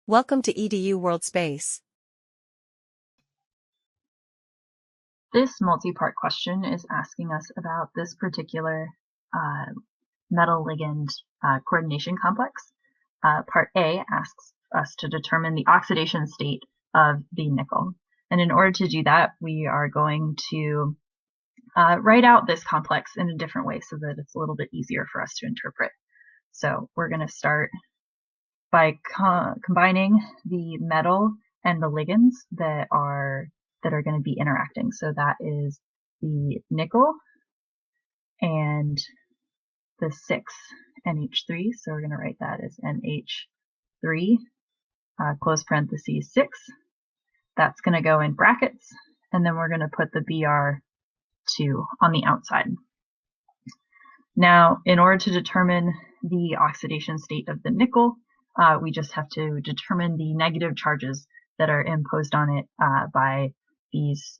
Welcome to EDU World Space. This multi-part question is asking us about this particular metal ligand coordination complex. Part A asks us to determine the oxidation state of the nickel. And in order to do that, we are going to write out this complex in a different way so that it's a little bit easier for us to interpret. So we're going to start by combining the metal and the ligands that are going to be interacting. So that is the nickel and the 6NH3. So we're going to write that as NH3, close parentheses 6. That's going to go in brackets, and then we're going to put the Br2 on the outside. Now, in order to determine the oxidation state of the nickel, we just have to determine the negative charges that are imposed on it by these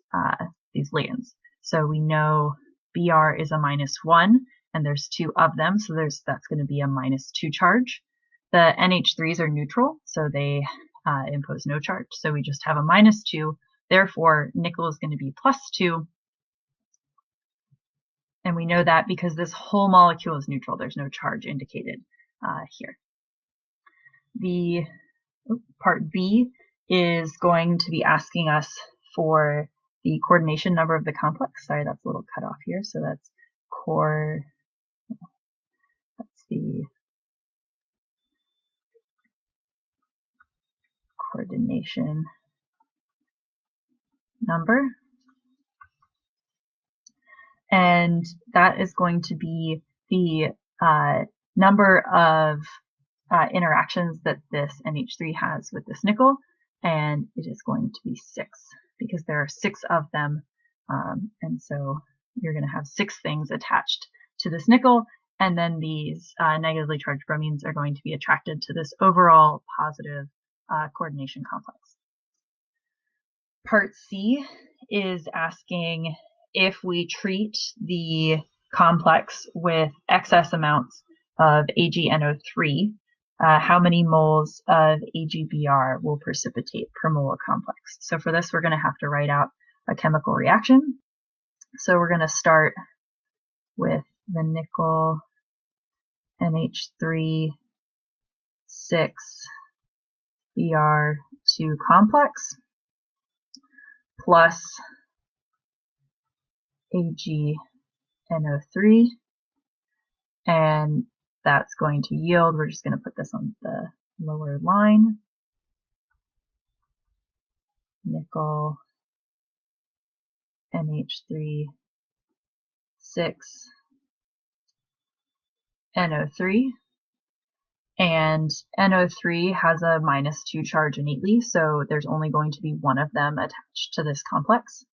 ligands. So we know Br is a -1, and there's 2 of them, so that's going to be a -2 charge. The NH3s are neutral, so they impose no charge. So we just have a -2. Therefore, nickel is going to be +2. And we know that because this whole molecule is neutral. There's no charge indicated here. The part B is going to be asking us for the coordination number of the complex. Sorry, that's a little cut off here. So that's the coordination number. And that is going to be the number of interactions that this NH3 has with this nickel, and it is going to be 6 because there are 6 of them, and so you're going to have 6 things attached to this nickel, and then these negatively charged bromines are going to be attracted to this overall positive coordination complex. Part C is asking if we treat the complex with excess amounts of AgNO3, how many moles of AgBr will precipitate per mole of complex. So for this, we're going to have to write out a chemical reaction. So we're going to start with the nickel NH3 6Br2 complex plus AgNO3, and that's going to yield, we're just going to put this on the lower line, nickel NH3 6NO3, and NO3 has a -2 charge innately, so there's only going to be one of them attached to this complex,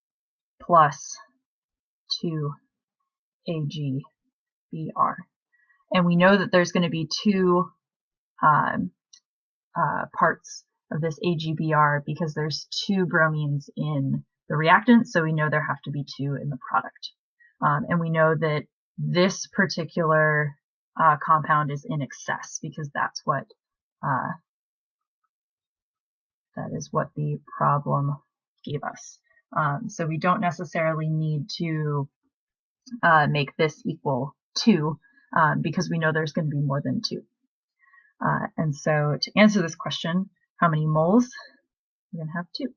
plus 2 AgBr. And we know that there's going to be 2 parts of this AgBr because there's 2 bromines in the reactant, so we know there have to be 2 in the product. And we know that this particular compound is in excess because that's what the problem gave us. So we don't necessarily need to make this equal 2 because we know there's going to be more than 2. And so to answer this question, how many moles? We're going to have 2.